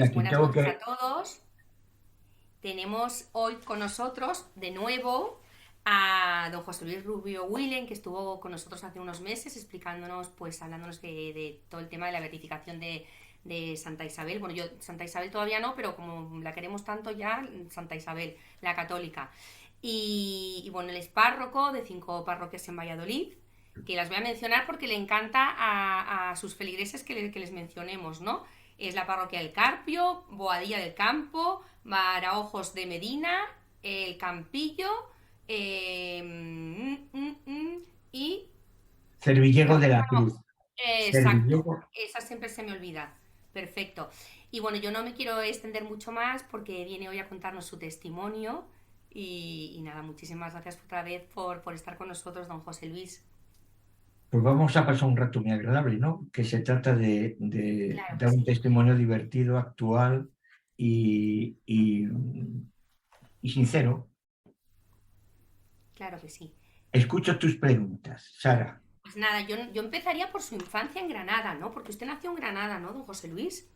Pues Aquí buenas tengo noches a que... todos. Tenemos hoy con nosotros de nuevo a don José Luis Rubio Willen, que estuvo con nosotros hace unos meses explicándonos, pues hablándonos de todo el tema de la beatificación de Santa Isabel. Bueno, yo Santa Isabel todavía no, pero como la queremos tanto ya, Santa Isabel, la católica. Y bueno, él es párroco de 5 parroquias en Valladolid, que las voy a mencionar porque le encanta a sus feligreses que les mencionemos, ¿no? Es la parroquia del Carpio, Boadilla del Campo, Baraojos de Medina, El Campillo, eh, y la Servillego de la última no. Cruz. Exacto, Servillego. esa siempre se me olvida. Perfecto. Y bueno, yo no me quiero extender mucho más porque viene hoy a contarnos su testimonio. Y nada, muchísimas gracias otra vez por estar con nosotros, don José Luis. Pues vamos a pasar un rato muy agradable, ¿no? Que se trata de Claro que dar un sí, testimonio divertido, actual y, y, y sincero. claro que sí. Escucho tus preguntas, Sara. Pues nada, yo empezaría por su infancia en Granada, ¿no? Porque usted nació en Granada, ¿no, don José Luis?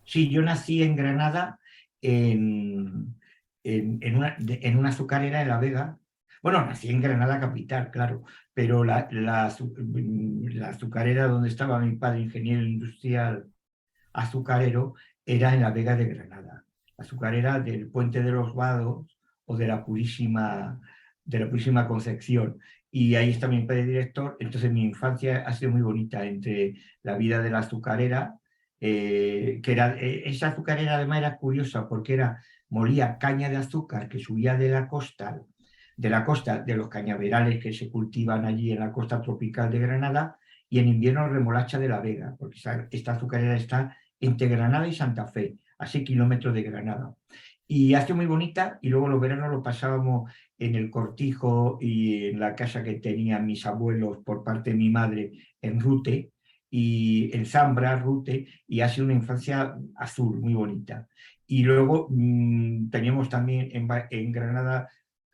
Sí, yo nací en Granada, en, en una azucarera en La Vega. Bueno, nací en Granada capital, claro, pero la azucarera donde estaba mi padre, ingeniero industrial azucarero, era en La Vega de Granada. La azucarera del Puente de los Vados o de la Purísima Concepción. Y ahí está mi padre director. Entonces mi infancia ha sido muy bonita entre la vida de la azucarera, que era, esa azucarera además era curiosa porque molía caña de azúcar que subía de la costa de los cañaverales que se cultivan allí en la costa tropical de Granada, y en invierno remolacha de La Vega, porque esta azucarera está entre Granada y Santa Fe, a 6 kilómetros de Granada. Y hace muy bonita, y luego los veranos lo pasábamos en el Cortijo y en la casa que tenían mis abuelos por parte de mi madre en Rute, y en Zambra, Rute, y ha sido una infancia azul, muy bonita. Y luego teníamos también en Granada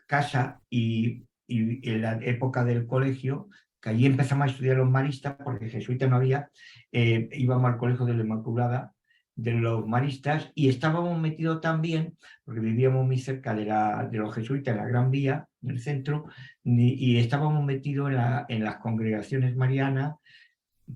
casa y en la época del colegio, que allí empezamos a estudiar los maristas, porque jesuita no había, íbamos al colegio de la Inmaculada, de los maristas, y estábamos metidos también, porque vivíamos muy cerca de los jesuitas, en la Gran Vía, en el centro, y estábamos metidos en las congregaciones marianas,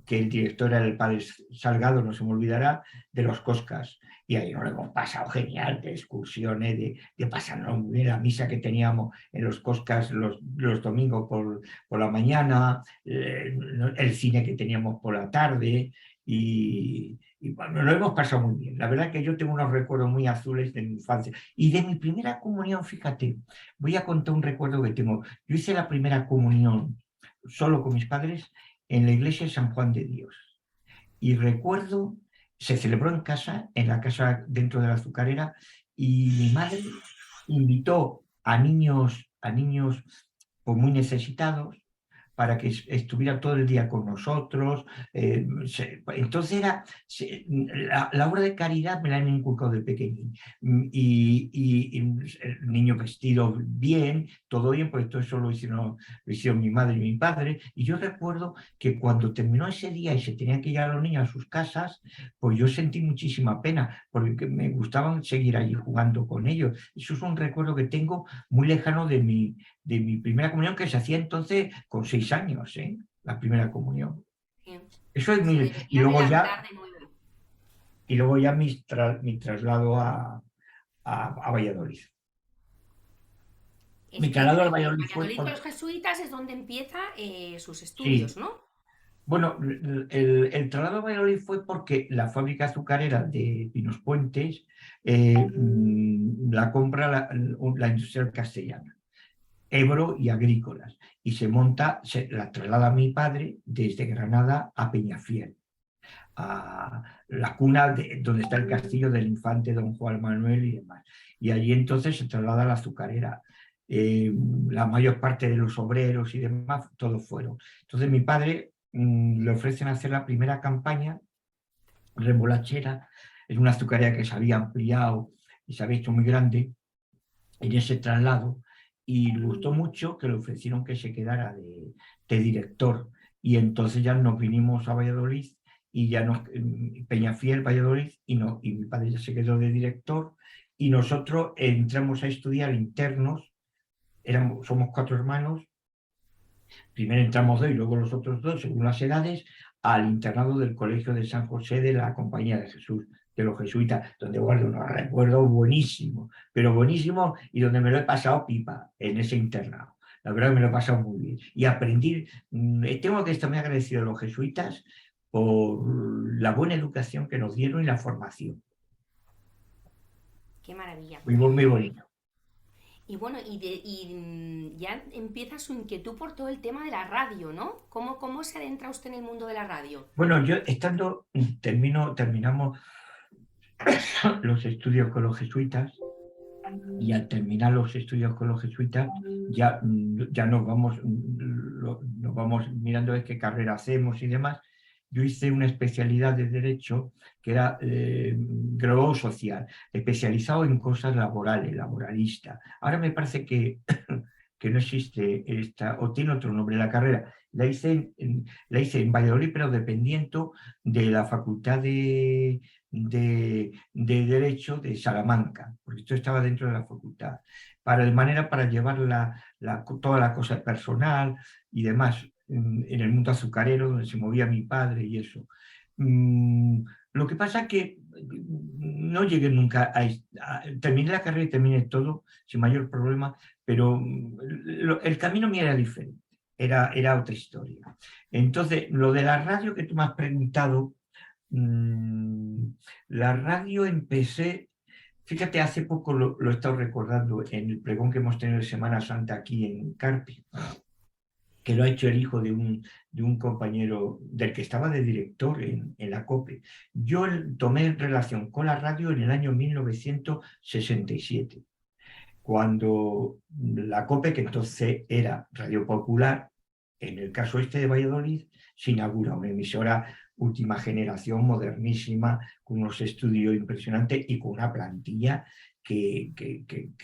que el director era el padre Salgado, no se me olvidará, de los Coscas. Y ahí nos lo hemos pasado genial, de excursiones, de pasarnos muy bien la misa que teníamos en los Coscas los domingos por la mañana, el cine que teníamos por la tarde. Y bueno, lo hemos pasado muy bien. La verdad que yo tengo unos recuerdos muy azules de mi infancia. Y de mi primera comunión, fíjate, voy a contar un recuerdo que tengo. Yo hice la primera comunión solo con mis padres en la iglesia de San Juan de Dios. Y recuerdo, se celebró en casa, en la casa dentro de la azucarera, y mi madre invitó a niños pues, muy necesitados, para que estuviera todo el día con nosotros. Entonces la obra de caridad me la han inculcado de pequeñín. Y el niño vestido bien, todo bien, pues todo eso lo hicieron mi madre y mi padre. Y yo recuerdo que cuando terminó ese día y se tenían que llevar a los niños a sus casas, pues yo sentí muchísima pena, porque me gustaban seguir allí jugando con ellos. Eso es un recuerdo que tengo muy lejano de mi primera comunión, que se hacía entonces con 6 años, ¿eh? La primera comunión. Sí. Eso es Se mi... debería adelantar de nuevo. Y luego ya mi traslado a Valladolid. Es Mi que traslado a en Valladolid fue Valladolid con los jesuitas es donde empieza sus sí. estudios, ¿no? Bueno, el traslado a Valladolid fue porque la fábrica azucarera de Pinos Puentes la compra la industrial castellana, Ebro y Agrícolas, y se la traslada a mi padre desde Granada a Peñafiel, a la cuna donde está el castillo del infante don Juan Manuel y demás. Y allí entonces se traslada a la azucarera. La mayor parte de los obreros y demás, todos fueron. Entonces mi padre le ofrecen hacer la primera campaña remolachera en una azucarera que se había ampliado y se había hecho muy grande en ese traslado, y le gustó mucho, que le ofrecieron que se quedara de director. Y entonces ya nos vinimos a Valladolid y ya nos, Peñafiel, Valladolid, y mi padre ya se quedó de director, y nosotros entramos a estudiar internos, somos 4 hermanos, primero entramos 2 y luego los otros 2, según las edades, al internado del Colegio de San José de la Compañía de Jesús, de los jesuitas, donde guardo unos recuerdos buenísimos, pero buenísimos, y donde me lo he pasado pipa en ese internado. La verdad que me lo he pasado muy bien. Y aprendí, tengo que estar muy agradecido a los jesuitas por la buena educación que nos dieron y la formación. Qué maravilla. Muy, muy bonito. Y bueno, ya empieza su inquietud por todo el tema de la radio, ¿no? ¿Cómo se adentra usted en el mundo de la radio? Bueno, yo terminamos los estudios con los jesuitas, y al terminar los estudios con los jesuitas ya nos vamos mirando de qué carrera hacemos y demás. Yo hice una especialidad de Derecho que era grado social, especializado en cosas laborales, laboralista. Ahora me parece que no existe esta, o tiene otro nombre la carrera. La hice en Valladolid, pero dependiendo de la Facultad de Derecho de Salamanca, porque esto estaba dentro de la facultad, de manera para llevar toda la cosa personal y demás en el mundo azucarero, donde se movía mi padre y eso. Lo que pasa es que no llegué nunca terminé la carrera y terminé todo sin mayor problema, pero el camino mío era diferente, era otra historia. Entonces, lo de la radio que tú me has preguntado, la radio empecé, fíjate, hace poco lo he estado recordando en el pregón que hemos tenido de Semana Santa aquí en Carpi, que lo ha hecho el hijo de un compañero del que estaba de director en la COPE. Yo tomé relación con la radio en el año 1967, cuando la COPE, que entonces era Radio Popular, en el caso este de Valladolid, se inaugura una emisora última generación, modernísima, con unos estudios impresionantes y con una plantilla que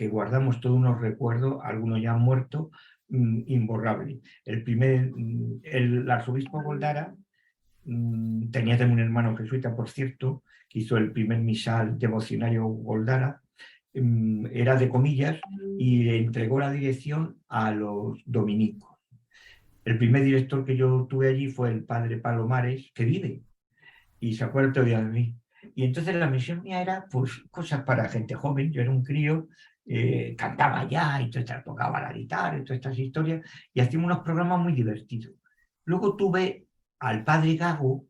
guardamos todos unos recuerdos, algunos ya han muerto, imborrables. El arzobispo Goldara tenía también un hermano jesuita, por cierto, que hizo el primer misal devocionario Goldara, era de comillas, y le entregó la dirección a los dominicos. El primer director que yo tuve allí fue el padre Palomares, que vive, y se acuerda todavía de mí. Y entonces la misión mía era, pues, cosas para gente joven. Yo era un crío, cantaba ya, y tocaba la guitarra, y todas estas historias, y hacíamos unos programas muy divertidos. Luego tuve al padre Gago,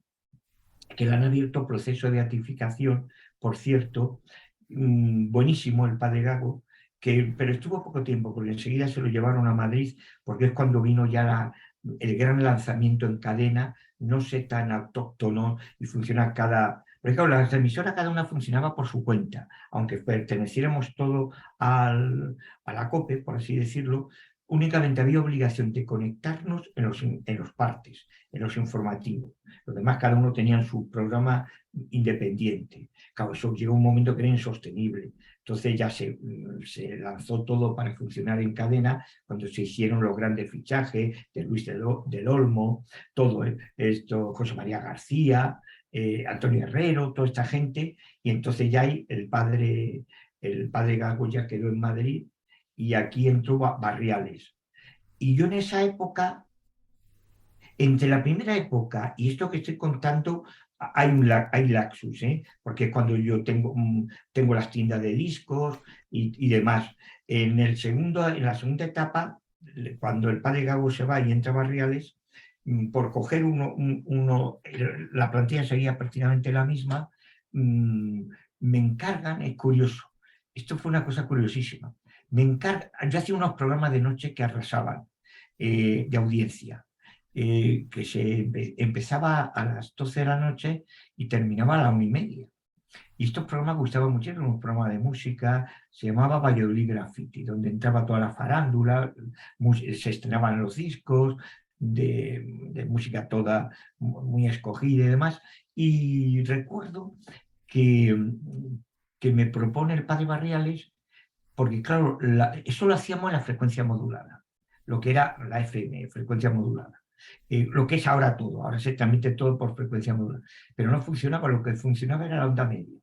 que le han abierto proceso de beatificación, por cierto, buenísimo el padre Gago, pero estuvo poco tiempo, porque enseguida se lo llevaron a Madrid, porque es cuando vino ya el gran lanzamiento en cadena, no sé, tan autóctono, y funciona porque claro, las emisoras cada una funcionaba por su cuenta, aunque perteneciéramos todo a la COPE, por así decirlo. Únicamente había obligación de conectarnos en los partes, en los informativos. Los demás, cada uno tenía su programa independiente. Claro, eso llegó un momento que era insostenible. Entonces ya se lanzó todo para funcionar en cadena cuando se hicieron los grandes fichajes de Luis del Olmo, todo esto, José María García, Antonio Herrero, toda esta gente, y entonces ya el padre Gago ya quedó en Madrid, y aquí entró Barriales. Y yo en esa época, entre la primera época y esto que estoy contando, hay laxus, porque cuando yo tengo las tiendas de discos y demás. En la segunda etapa, cuando el padre Gago se va y entra Barriales, por coger la plantilla seguía prácticamente la misma, me encargan, es curioso, esto fue una cosa curiosísima, yo hacía unos programas de noche que arrasaban, de audiencia, que empezaba a las 12 de la noche y terminaba a la 1:30. Y estos programas gustaban mucho, era un programa de música, se llamaba Valladolid Graffiti, donde entraba toda la farándula, se estrenaban los discos de música toda muy escogida y demás. Y recuerdo que me propone el padre Barriales, porque claro, eso lo hacíamos en la frecuencia modulada, lo que era la FM, frecuencia modulada. lo que es ahora todo. Ahora se transmite todo por frecuencia modulada, pero no funcionaba. Lo que funcionaba era la onda media.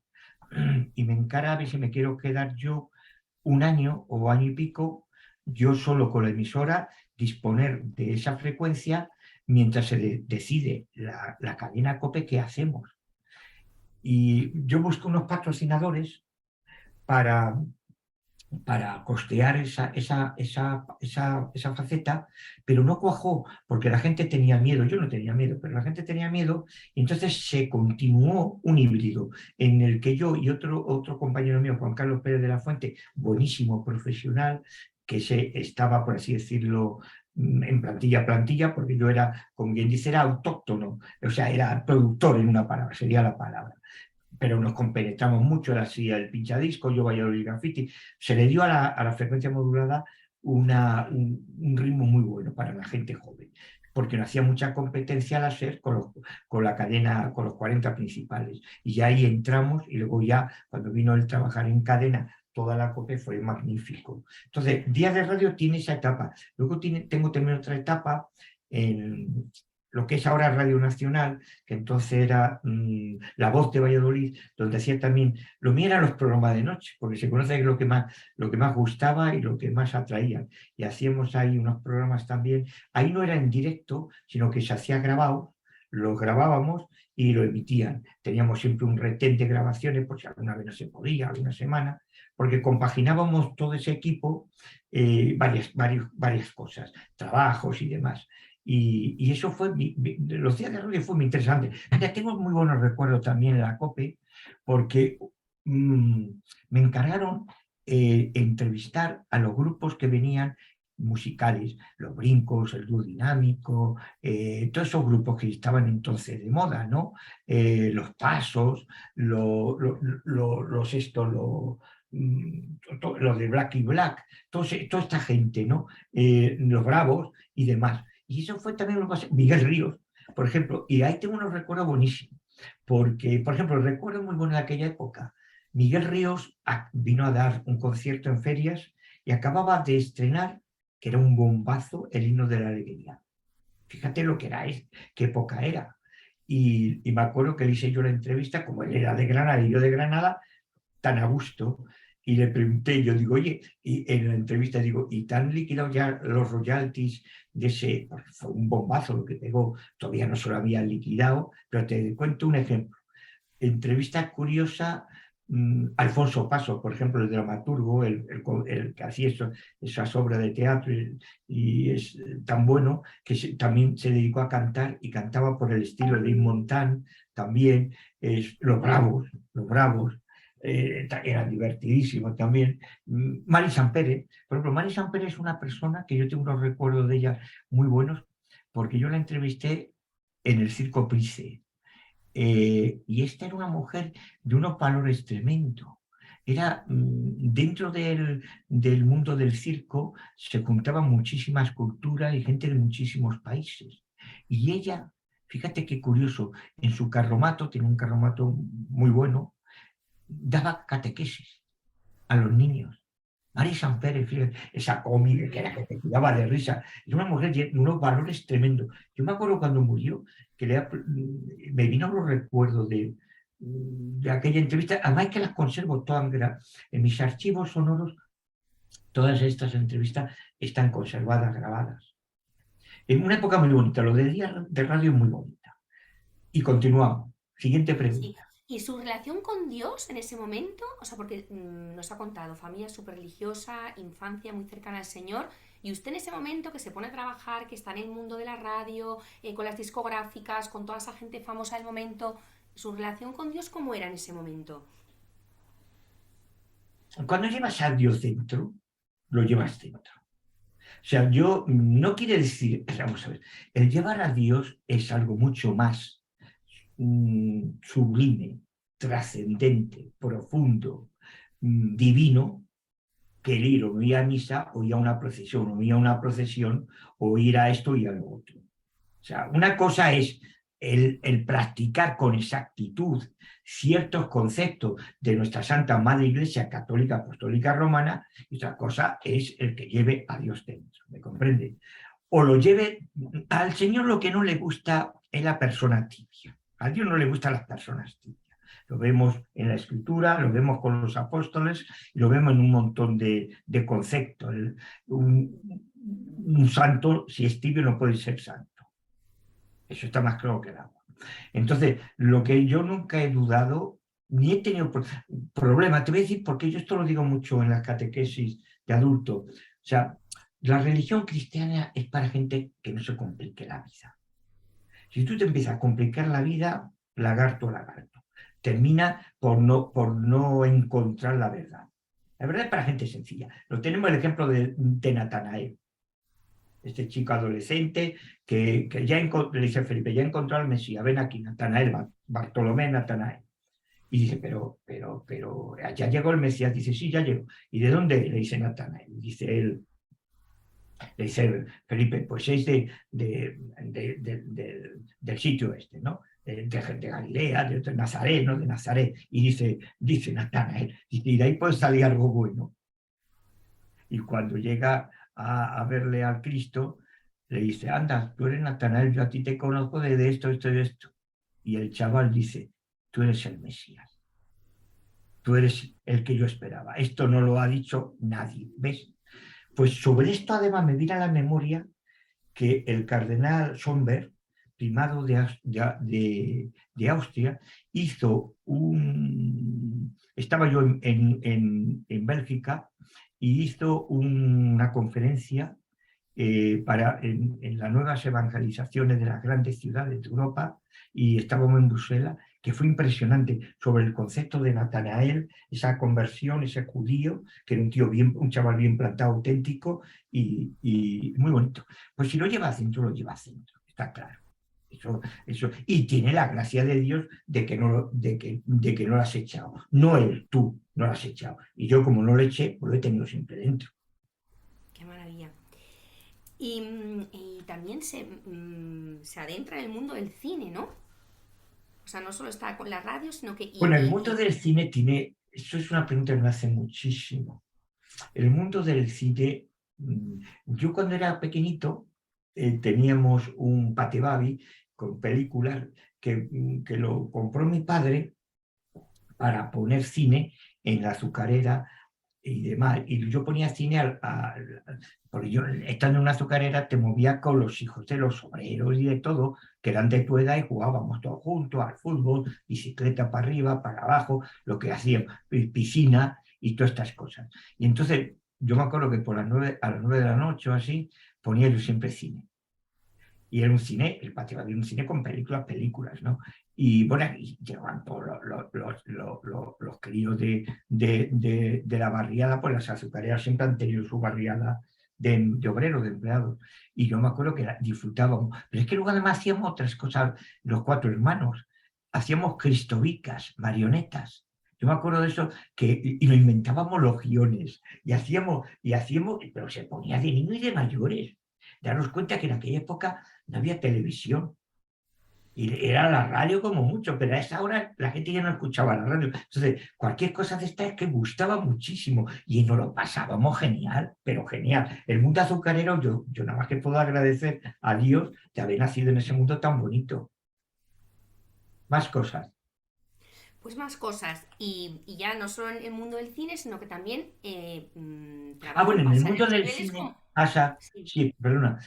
Y me encara a ver si me quiero quedar yo un año o año y pico, yo solo con la emisora, disponer de esa frecuencia mientras se decide la cadena COPE qué hacemos. Y yo busco unos patrocinadores para, para costear esa faceta, pero no cuajó porque la gente tenía miedo. Yo no tenía miedo, pero la gente tenía miedo, y entonces se continuó un híbrido en el que yo y otro compañero mío, Juan Carlos Pérez de la Fuente, buenísimo profesional, que estaba, por así decirlo, en plantilla, porque yo era, como bien dice, era autóctono, o sea, era productor en una palabra, sería la palabra, pero nos compenetramos mucho. Él hacía el pinchadisco, yo Valladolid Graffiti. Se le dio a la frecuencia modulada un ritmo muy bueno para la gente joven, porque no hacía mucha competencia al hacer con la cadena, con los 40 principales. Y ya ahí entramos, y luego ya, cuando vino el trabajar en cadena, toda la COPE fue magnífico. Entonces, Días de Radio tiene esa etapa. Luego tengo también otra etapa en lo que es ahora Radio Nacional, que entonces era La Voz de Valladolid, donde hacía también, lo mío eran los programas de noche, porque se conoce que es lo que más gustaba y lo que más atraía. Y hacíamos ahí unos programas también. Ahí no era en directo, sino que se hacía grabado, lo grabábamos y lo emitían. Teníamos siempre un retén de grabaciones, por si alguna vez no se podía, alguna semana, porque compaginábamos todo ese equipo, varias cosas, trabajos y demás. Y eso fue, los días de radio fue muy interesante. Tengo muy buenos recuerdos también en la COPE, porque me encargaron entrevistar a los grupos que venían musicales, los Brincos, el dúo dinámico, todos esos grupos que estaban entonces de moda, ¿no? Los Pasos, los de Black y Black, toda esta gente, ¿no? Los Bravos y demás. Y eso fue también lo que Miguel Ríos, por ejemplo, y ahí tengo unos recuerdos buenísimos, porque, por ejemplo, recuerdo muy bueno de aquella época. Miguel Ríos vino a dar un concierto en Ferias y acababa de estrenar, que era un bombazo, el Himno de la Alegría. Fíjate lo que era, qué época era. Y me acuerdo que le hice yo la entrevista, como él era de Granada y yo de Granada, tan a gusto, y le pregunté, yo digo, oye, y en la entrevista digo, ¿y te han liquidado ya los royalties de ese? Porque fue un bombazo lo que pegó, todavía no se lo habían liquidado, pero te cuento un ejemplo. Entrevista curiosa, Alfonso Paso, por ejemplo, el dramaturgo, el que hacía esas obras de teatro, y es tan bueno que también se dedicó a cantar, y cantaba por el estilo de Montan también, los Bravos, era divertidísimo también. Mari Sampere, por ejemplo, Mari Sampere es una persona que yo tengo unos recuerdos de ella muy buenos, porque yo la entrevisté en el Circo Price, y esta era una mujer de unos valores tremendos. Era, dentro del mundo del circo se juntaban muchísimas culturas y gente de muchísimos países. Y ella, fíjate qué curioso, en su carromato, tiene un carromato muy bueno, daba catequesis a los niños. Mari Sampere, fíjate, esa cómica que era que te cuidaba de risa, era una mujer de unos valores tremendos. Yo me acuerdo cuando murió, que me vino los recuerdos de aquella entrevista, además que las conservo todas en mis archivos sonoros. Todas estas entrevistas están conservadas, grabadas. En una época muy bonita, lo de día de radio es muy bonita. Y continuamos. Siguiente Sí. pregunta. ¿Y su relación con Dios en ese momento? O sea, porque nos ha contado familia súper religiosa, infancia muy cercana al Señor, y usted en ese momento que se pone a trabajar, que está en el mundo de la radio, con las discográficas, con toda esa gente famosa del momento, ¿su relación con Dios cómo era en ese momento? Cuando llevas a Dios dentro, lo llevas dentro. O sea, yo no quiere decir, vamos a ver, el llevar a Dios es algo mucho más sublime, trascendente, profundo, divino, que el ir o no ir a misa o ir a una procesión, o ir a una procesión, o ir a esto y a lo otro. O sea, una cosa es el practicar con exactitud ciertos conceptos de nuestra Santa Madre Iglesia Católica Apostólica Romana, y otra cosa es el que lleve a Dios dentro, ¿me comprende? o lo lleve. Al Señor lo que no le gusta es la persona tibia. A Dios no le gustan las personas tibias. Lo vemos en la Escritura, lo vemos con los apóstoles, y lo vemos en un montón de conceptos. Un santo, si es tibio, no puede ser santo. Eso está más claro que el agua. Entonces, lo que yo nunca he dudado, ni he tenido problema, te voy a decir, porque yo esto lo digo mucho en las catequesis de adultos. O sea, la religión cristiana es para gente que no se complique la vida. Si tú te empiezas a complicar la vida, lagarto, lagarto. Termina por no encontrar la verdad. La verdad es para gente sencilla. Lo tenemos el ejemplo de Natanael, este chico adolescente que ya le dice Felipe, ya he encontrado al Mesías, ven aquí, Natanael, Bartolomé, Natanael. Y dice, pero, ya llegó el Mesías. Dice, sí, ya llegó. ¿Y de dónde? Le dice Natanael. Dice él, le dice Felipe, pues es del sitio este, ¿no? De Galilea, de Nazaret, ¿no? De Nazaret. Y dice Natanael, y de ahí puede salir algo bueno. Y cuando llega a verle al Cristo, le dice, anda, tú eres Natanael, yo a ti te conozco de esto, esto y esto. Y el chaval dice, tú eres el Mesías. Tú eres el que yo esperaba. Esto no lo ha dicho nadie, ¿ves? Pues sobre esto además me viene a la memoria que el cardenal Schönberg, primado de Austria, hizo estaba yo en Bélgica y hizo una conferencia en las nuevas evangelizaciones de las grandes ciudades de Europa, y estábamos en Bruselas, que fue impresionante sobre el concepto de Natanael, esa conversión, ese judío, que era un chaval bien plantado, auténtico y muy bonito. Pues si lo lleva a centro, lo lleva a centro, está claro. Eso. Y tiene la gracia de Dios de que no lo has echado. No él, tú no lo has echado. Y yo, como no lo eché, pues lo he tenido siempre dentro. Qué maravilla. Y también se adentra en el mundo del cine, ¿no? O sea, no solo está con la radio, sino que... Bueno, el mundo del cine tiene, eso es una pregunta que me hace muchísimo. El mundo del cine, yo cuando era pequeñito teníamos un patebabi con películas que lo compró mi padre para poner cine en la azucarera y demás. Y yo ponía cine porque yo, estando en una azucarera, te movía con los hijos de los obreros y de todo, que eran de tu edad, y jugábamos todos juntos al fútbol, bicicleta para arriba, para abajo, lo que hacíamos, piscina y todas estas cosas. Y entonces, yo me acuerdo que a las 9 de la noche o así, ponía yo siempre cine. Y era un cine, el patio había un cine con películas, ¿no? Y bueno, y llegaban todos los críos de la barriada, pues las azucareras siempre han tenido su barriada de obreros, de empleados. Y yo me acuerdo que disfrutábamos. Pero es que luego además hacíamos otras cosas, los cuatro hermanos. Hacíamos cristobicas, marionetas. Yo me acuerdo de eso, y lo inventábamos los guiones. Pero se ponía de niños y de mayores. Daros cuenta que en aquella época no había televisión. Y era la radio como mucho, pero a esa hora la gente ya no escuchaba la radio. Entonces, cualquier cosa de esta es que gustaba muchísimo y nos lo pasábamos genial, pero genial. El mundo azucarero, yo nada más que puedo agradecer a Dios de haber nacido en ese mundo tan bonito. Más cosas. Pues más cosas. Y ya no solo en el mundo del cine, sino que también Bueno, en el pasa en mundo los del niveles cine como... pasa, Sí. sí, perdona,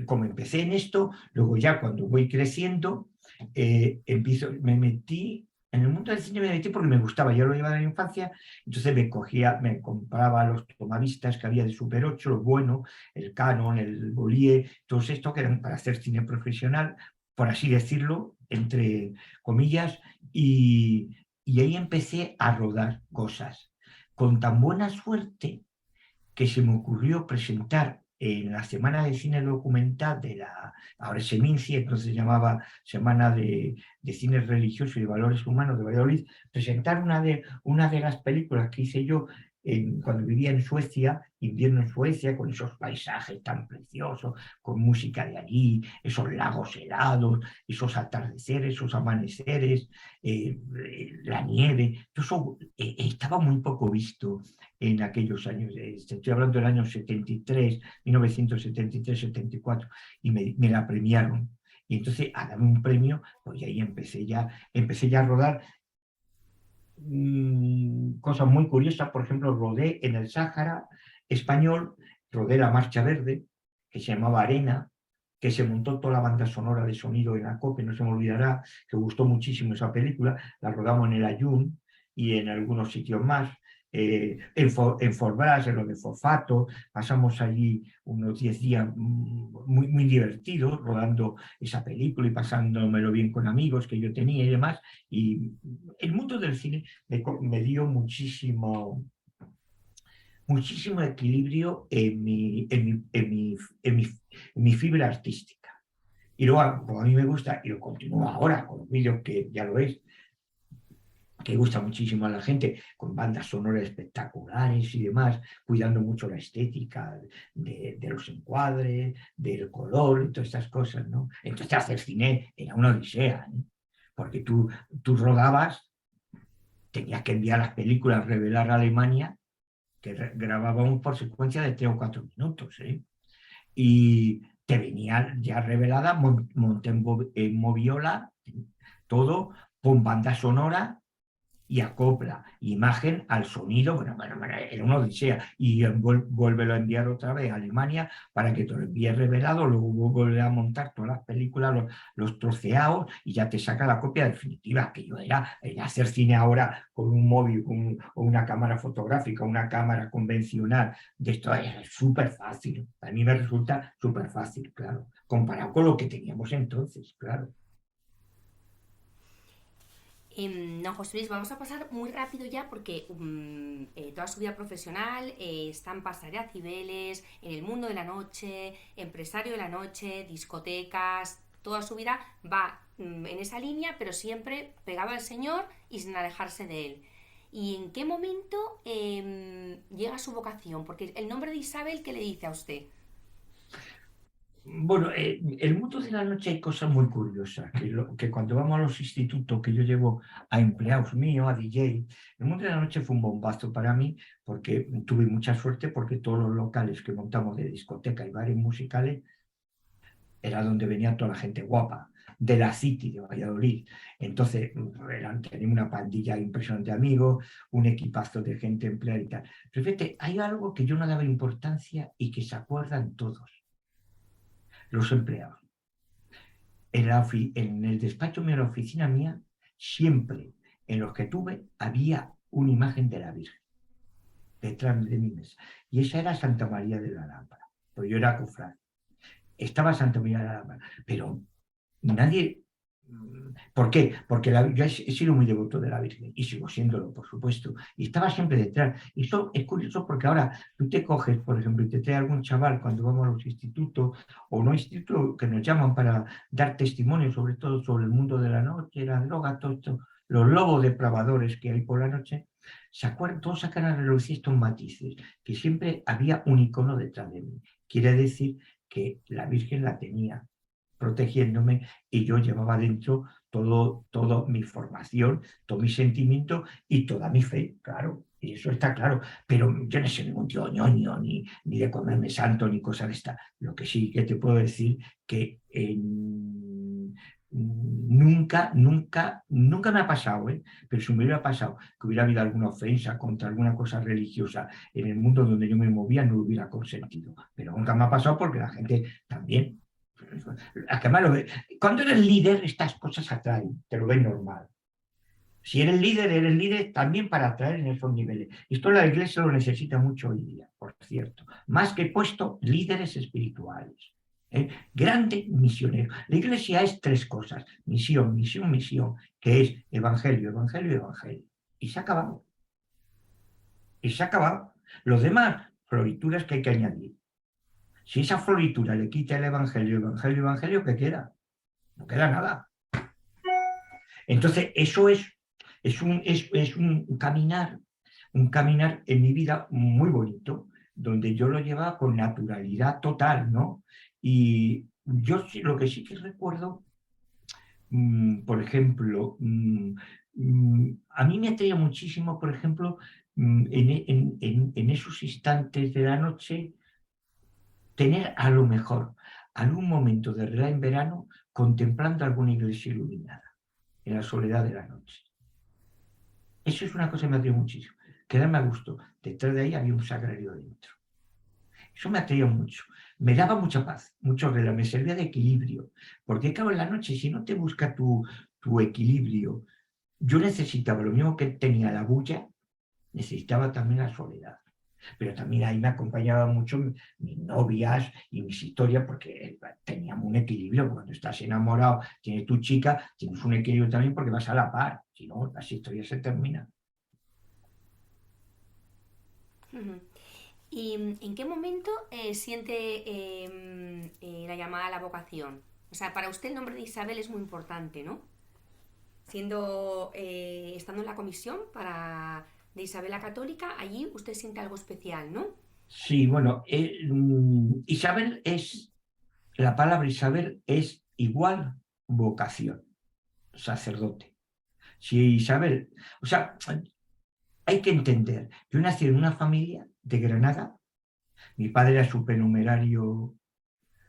como empecé en esto, luego ya cuando voy creciendo, me metí, en el mundo del cine me metí porque me gustaba, yo lo llevaba de la infancia, entonces me compraba los tomavistas que había de Super 8, los buenos, el Canon, el Bollier, todos estos que eran para hacer cine profesional, por así decirlo, entre comillas, y ahí empecé a rodar cosas. Con tan buena suerte que se me ocurrió presentar en la Semana de Cine Documental ahora es Seminci, entonces se llamaba Semana de Cine Religioso y de Valores Humanos de Valladolid, presentar una de las películas que hice yo cuando vivía en Suecia, invierno en Suecia, con esos paisajes tan preciosos, con música de allí, esos lagos helados, esos atardeceres, esos amaneceres, la nieve, todo eso estaba muy poco visto en aquellos años. Estoy hablando del año 73, 1973-74, y me la premiaron. Y entonces, a darme un premio, pues ahí empecé ya a rodar cosas muy curiosas. Por ejemplo, rodé en el Sáhara español, rodé la Marcha Verde, que se llamaba Arena, que se montó toda la banda sonora de sonido en la COPE, no se me olvidará, que gustó muchísimo esa película. La rodamos en el Ayun y en algunos sitios más. En Forbrás, en lo de Fosfato, pasamos allí unos 10 días muy, muy divertidos rodando esa película y pasándomelo bien con amigos que yo tenía y demás. Y el mundo del cine me dio muchísimo, muchísimo equilibrio en mi fibra artística. Y luego, como a mí me gusta, y lo continúo ahora con los vídeos que ya lo es, que gusta muchísimo a la gente, con bandas sonoras espectaculares y demás, cuidando mucho la estética de los encuadres, del color, y todas estas cosas, ¿no? Entonces hacer cine era una odisea, ¿eh? Porque tú rodabas, tenías que enviar las películas, revelar a Alemania, que grabábamos por secuencia de 3 o 4 minutos, ¿eh? Y te venía ya revelada, monté en Moviola, todo con banda sonora y acopla imagen al sonido. Bueno, era una odisea. Y vuélvelo a enviar otra vez a Alemania para que te lo envíe revelado, luego vuelve a montar todas las películas, los troceados, y ya te saca la copia definitiva. Que yo era hacer cine ahora con un móvil o una cámara fotográfica, una cámara convencional, de esto es súper fácil. A mí me resulta súper fácil, claro, comparado con lo que teníamos entonces, claro. No, José Luis, vamos a pasar muy rápido ya porque toda su vida profesional está en pasarela Cibeles, en el mundo de la noche, empresario de la noche, discotecas, toda su vida va en esa línea, pero siempre pegado al Señor y sin alejarse de Él. ¿Y en qué momento llega su vocación? Porque el nombre de Isabel, ¿qué le dice a usted? Bueno, el mundo de la noche hay cosas muy curiosas, que cuando vamos a los institutos que yo llevo a empleados míos, a DJ, el mundo de la noche fue un bombazo para mí, porque tuve mucha suerte, porque todos los locales que montamos de discoteca y bares musicales era donde venía toda la gente guapa, de la City de Valladolid. Entonces, teníamos una pandilla impresionante de amigos, un equipazo de gente empleada y tal. Pero fíjate, hay algo que yo no daba importancia y que se acuerdan todos, los empleados. En el despacho mío, en la oficina mía, siempre en los que tuve había una imagen de la Virgen detrás de mi mesa. Y esa era Santa María de la Lámpara, pues yo era cofrade. Estaba Santa María de la Lámpara, pero nadie... ¿Por qué? Porque yo he sido muy devoto de la Virgen y sigo siéndolo, por supuesto. Y estaba siempre detrás. Y esto es curioso porque ahora tú te coges, por ejemplo, y te trae algún chaval cuando vamos a los institutos o no institutos que nos llaman para dar testimonio, sobre todo sobre el mundo de la noche, la droga, todo esto, los lobos depravadores que hay por la noche. Se acuerdan, todos sacan a relucir estos matices, que siempre había un icono detrás de mí. Quiere decir que la Virgen la tenía protegiéndome, y yo llevaba dentro todo mi formación, todo mi sentimiento y toda mi fe, claro, y eso está claro. Pero yo no soy ningún tío ñoño, ni de comerme santo, ni cosa de esta. Lo que sí que te puedo decir que nunca me ha pasado, ¿eh? Pero si me hubiera pasado que hubiera habido alguna ofensa contra alguna cosa religiosa en el mundo donde yo me movía, no lo hubiera consentido. Pero nunca me ha pasado porque la gente también. Además, cuando eres líder, estas cosas atraen, te lo ven normal. Si eres líder también para atraer en esos niveles. Esto la iglesia lo necesita mucho hoy día, por cierto. Más que puesto, líderes espirituales. Grande misionero. La iglesia es 3 cosas: misión, misión, misión, que es evangelio, evangelio, evangelio. Y se ha acabado. Y se ha acabado. Los demás, florituras que hay que añadir. Si esa floritura le quita el evangelio, evangelio, evangelio, ¿qué queda? No queda nada. Entonces, eso es un caminar en mi vida muy bonito, donde yo lo llevaba con naturalidad total, ¿no? Y yo lo que sí que recuerdo, por ejemplo, a mí me atraía muchísimo, por ejemplo, en esos instantes de la noche, tener a lo mejor algún momento de relax en verano contemplando alguna iglesia iluminada en la soledad de la noche. Eso es una cosa que me atrae muchísimo. Quedarme a gusto. Detrás de ahí había un sagrario dentro. Eso me atraía mucho. Me daba mucha paz, mucho relax, me servía de equilibrio. Porque, claro, en la noche, si no te busca tu equilibrio, yo necesitaba, lo mismo que tenía la bulla, necesitaba también la soledad. Pero también ahí me acompañaban mucho mis novias y mis historias, porque teníamos un equilibrio. Cuando estás enamorado, tienes tu chica, tienes un equilibrio también porque vas a la par, si no, las historias se terminan. Ujú. ¿Y en qué momento siente la llamada a la vocación? O sea, para usted el nombre de Isabel es muy importante, ¿no? Estando en la comisión de Isabel la Católica, allí usted siente algo especial, ¿no? Sí, bueno, Isabel la palabra Isabel es igual vocación, sacerdote. Si Isabel, o sea, hay que entender, yo nací en una familia de Granada, mi padre era supernumerario.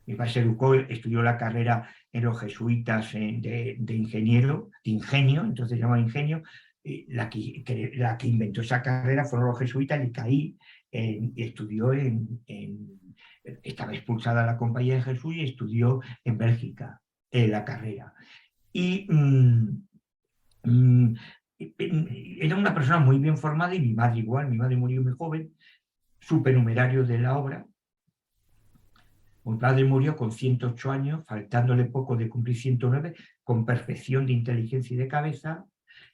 Mi padre se educó, estudió la carrera en los jesuitas de ingeniero, de ingenio, entonces se llamaba ingenio. La que inventó esa carrera fueron los jesuitas y caí y estudió estaba expulsada la compañía de Jesús y estudió en Bélgica la carrera. Y mm, era una persona muy bien formada y mi madre igual, mi madre murió muy joven, supernumerario de la obra. Mi padre murió con 108 años, faltándole poco de cumplir 109, con perfección de inteligencia y de cabeza.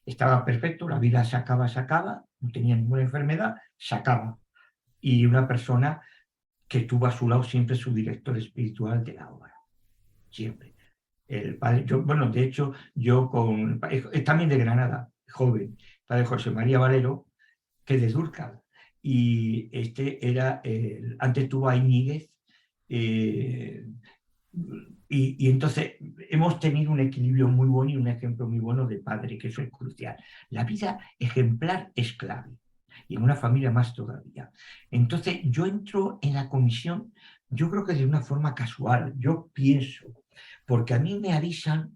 Estaba perfecto, la vida se acaba, no tenía ninguna enfermedad, se acaba. Y una persona que tuvo a su lado siempre su director espiritual de la obra, siempre. El padre, bueno, de hecho, es también de Granada, joven, padre José María Valero, que es de Dúrcal. Y antes tuvo a Íñiguez, eh, y entonces hemos tenido un equilibrio muy bueno y un ejemplo muy bueno de padre, que eso es crucial. La vida ejemplar es clave y en una familia más todavía. Entonces yo entro en la comisión, yo creo que de una forma casual, yo pienso, porque a mí me avisan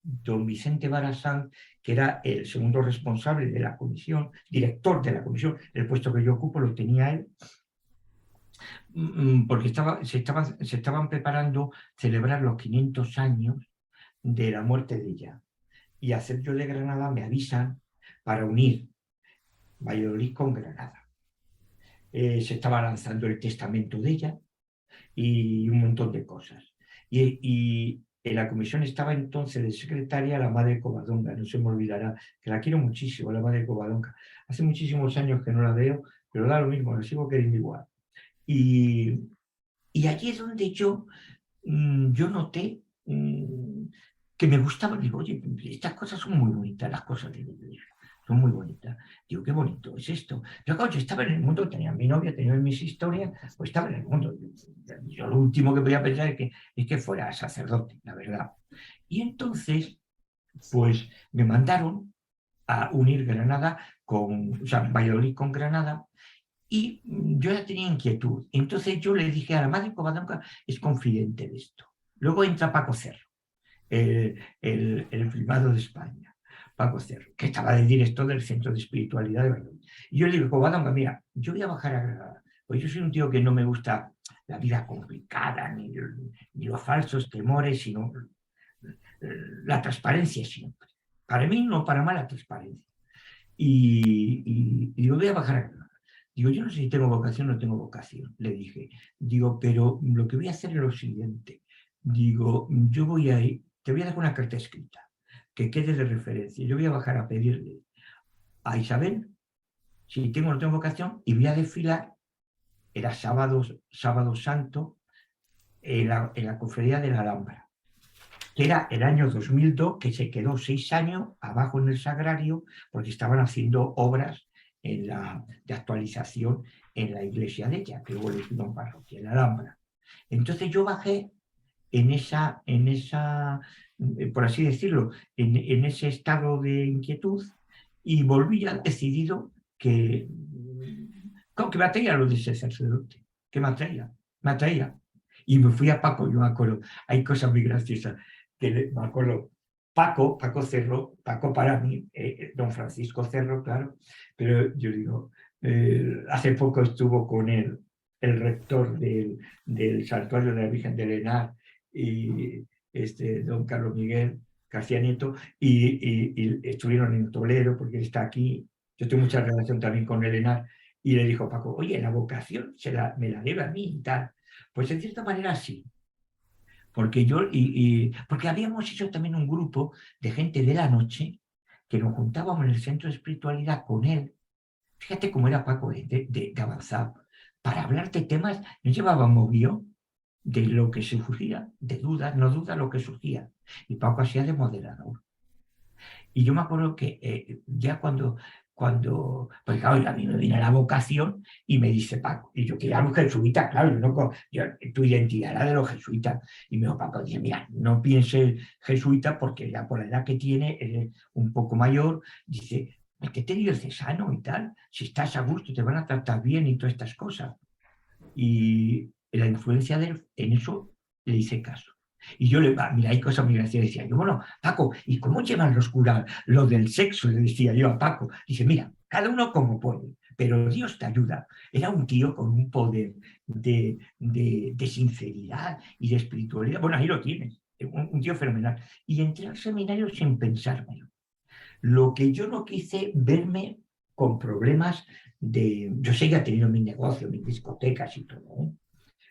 don Vicente Barasán, que era el segundo responsable de la comisión, director de la comisión, el puesto que yo ocupo lo tenía él, porque se estaban preparando celebrar los 500 años de la muerte de ella. Y a Sergio de Granada me avisan para unir Valladolid con Granada. Se estaba lanzando el testamento de ella y un montón de cosas. Y en la comisión estaba entonces de secretaria la madre Covadonga, no se me olvidará, que la quiero muchísimo, la madre Covadonga. Hace muchísimos años que no la veo, pero da lo mismo, la sigo queriendo igual. Y, y allí es donde yo noté que me gustaba. Digo, oye, estas cosas son muy bonitas, las cosas de la iglesia, son muy bonitas. Digo, qué bonito es esto. Yo, claro, yo estaba en el mundo, tenía mi novia, tenía mis historias, pues estaba en el mundo. Yo lo último que podía pensar es que fuera sacerdote, la verdad. Y entonces, pues me mandaron a unir Granada o sea, Valladolid con Granada, y yo ya tenía inquietud. Entonces yo le dije a la madre Covadonga, es confidente de esto. Luego entra Paco Cerro, el primado de España, Paco Cerro, que estaba de director del Centro de Espiritualidad de Valladolid. Y yo le digo, Covadonga, mira, yo voy a bajar a Granada, pues yo soy un tío que no me gusta la vida complicada, ni los falsos temores, sino la transparencia siempre. Para mí no para mal la transparencia. Y digo, voy a bajar a Granada. Digo, yo no sé si tengo vocación o no tengo vocación, le dije. Digo, pero lo que voy a hacer es lo siguiente. Digo, te voy a dar una carta escrita, que quede de referencia. Yo voy a bajar a pedirle a Isabel si tengo o no tengo vocación y voy a desfilar, era sábado santo, en la cofradía de la Alhambra, que era el año 2002, que se quedó 6 años abajo en el sagrario porque estaban haciendo obras de actualización en la iglesia de ella, que luego le hicieron parroquia, en la Alhambra. Entonces yo bajé por así decirlo, en ese estado de inquietud y volví ya decidido que, que me atraía lo de ese sacerdote, que me atraía. Y me fui a Paco, yo me acuerdo, hay cosas muy graciosas, me acuerdo, Paco Cerro, Paco para mí, don Francisco Cerro, claro, pero yo digo, hace poco estuvo con él el rector del Santuario de la Virgen de Lenar y don Carlos Miguel García Nieto, y estuvieron en Toledo, porque él está aquí, yo tengo mucha relación también con el Lenar, y le dijo Paco, oye, la vocación me la debe a mí y tal. Pues en cierta manera sí, porque porque habíamos hecho también un grupo de gente de la noche que nos juntábamos en el centro de espiritualidad con él. Fíjate cómo era Paco de avanzado. Para hablar de temas, nos llevábamos guión de lo que surgía, de dudas, no dudas, lo que surgía. Y Paco hacía de moderador. Y yo me acuerdo que ya pues claro, a mí me viene la vocación y me dice Paco, y yo que era un jesuita, claro, tu identidad era de los jesuitas. Y me dijo Paco, dice, mira, no pienses jesuita porque ya por la edad que tiene, eres un poco mayor, dice, métete diocesano y tal, si estás a gusto, te van a tratar bien y todas estas cosas. Y la influencia de él, en eso le hice caso. Y yo mira, hay cosas muy graciosas. Decía yo, bueno, Paco, ¿y cómo llevan los curas lo del sexo? Le decía yo a Paco. Dice, mira, cada uno como puede, pero Dios te ayuda. Era un tío con un poder de sinceridad y de espiritualidad. Bueno, ahí lo tienes, un tío fenomenal. Y entré al seminario sin pensármelo. Lo que yo no quise verme con problemas yo seguía teniendo mi negocio, mis discotecas y todo, ¿eh?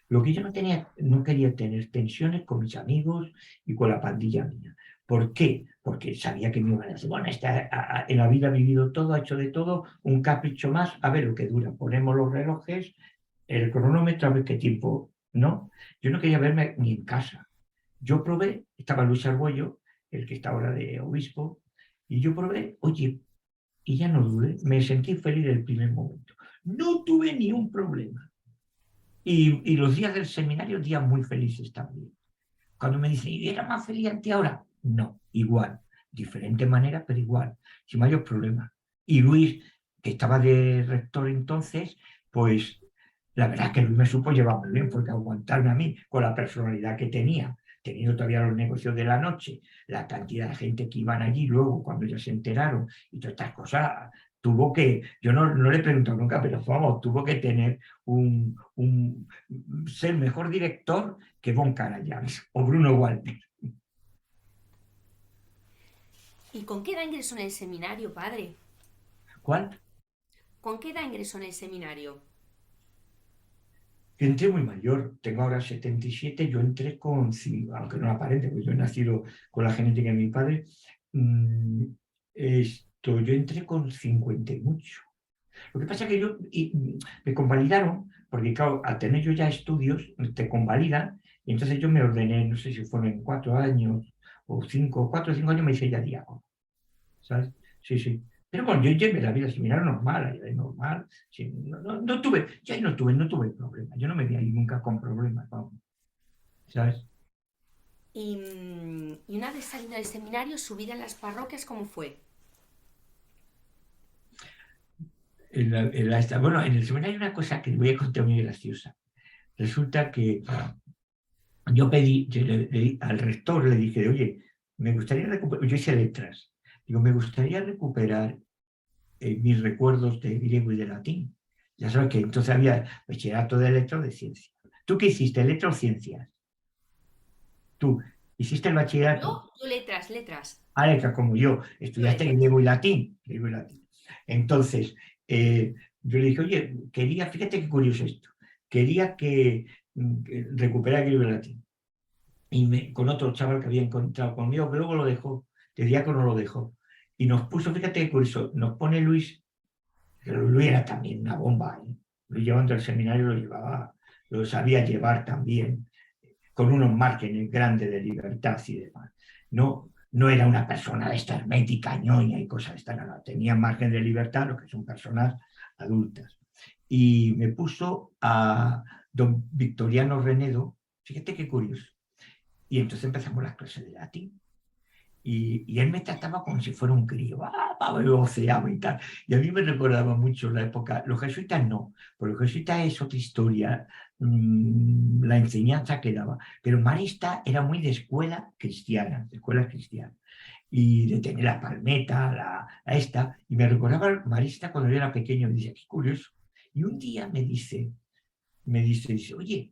Lo que yo no quería tener tensiones con mis amigos y con la pandilla mía. ¿Por qué? Porque sabía que me iban a decir, bueno, en la vida ha vivido todo, ha hecho de todo, un capricho más, a ver lo que dura. Ponemos los relojes, el cronómetro, a ver qué tiempo, ¿no? Yo no quería verme ni en casa. Yo probé, estaba Luis Argüello, el que está ahora de obispo, y yo probé, oye, y ya no dudé, me sentí feliz del primer momento. No tuve ni un problema. Y los días del seminario, días muy felices también. Cuando me dicen, ¿y era más feliz ante ahora? No, igual. Diferente manera, pero igual. Sin mayor problema. Y Luis, que estaba de rector entonces, pues la verdad es que Luis me supo llevar muy bien, porque aguantarme a mí con la personalidad que tenía, teniendo todavía los negocios de la noche, la cantidad de gente que iban allí luego, cuando ya se enteraron, y todas estas cosas, yo no le he preguntado nunca, pero vamos, tuvo que tener ser mejor director que Von Karajan o Bruno Walter. ¿Y con qué edad ingresó en el seminario, padre? ¿Cuál? ¿Con qué edad ingresó en el seminario? Yo entré muy mayor, tengo ahora 77, yo entré aunque no aparente, porque yo he nacido con la genética de mi padre, yo entré con 50 y mucho. Lo que pasa es que me convalidaron, porque claro, al tener yo ya estudios, te convalidan, y entonces yo me ordené, no sé si fueron en 4 años o 5, 4 o 5 años me hice ya diácono, ¿sabes? Sí, sí. Pero bueno, yo llevé la vida similar normal, la vida normal, sí, no tuve, ya no tuve problemas, yo no me vi ahí nunca con problemas, vamos, ¿sabes? Y una vez saliendo del seminario, su vida en las parroquias, ¿cómo fue? Bueno, en el seminario hay una cosa que voy a contar muy graciosa. Resulta que al rector le dije, oye, me gustaría recuperar, yo hice letras, digo, me gustaría recuperar mis recuerdos de griego y de latín. Ya sabes que entonces había bachillerato de letras de ciencia. ¿Tú qué hiciste? ¿Letras o ciencias? Tú hiciste el bachillerato. Yo letras, letras. Aleca, como yo, Yo estudiaste letras. griego y latín. Griego y latín. Entonces, yo le dije, oye, fíjate qué curioso esto, quería que recuperar griego y latín. Y con otro chaval que había encontrado conmigo, que luego lo dejó, de diácono lo dejó. Y nos puso, fíjate qué curioso, nos pone Luis, que Luis era también una bomba, ¿eh? Lo llevando al seminario, lo sabía llevar también, con unos márgenes grandes de libertad y demás. No era una persona de esta hermética, ñoña y cosas de esta, nada. Tenía margen de libertad, lo que son personas adultas. Y me puso a don Victoriano Renedo, fíjate qué curioso. Y entonces empezamos las clases de latín. Y él me trataba como si fuera un crío, me voceaba y tal. Y a mí me recordaba mucho la época, los jesuitas no, porque los jesuitas es otra historia, la enseñanza que daba. Pero Marista era muy de escuela cristiana. Y de tener la palmeta, la esta. Y me recordaba Marista cuando yo era pequeño, me decía, qué curioso. Y un día dice, oye,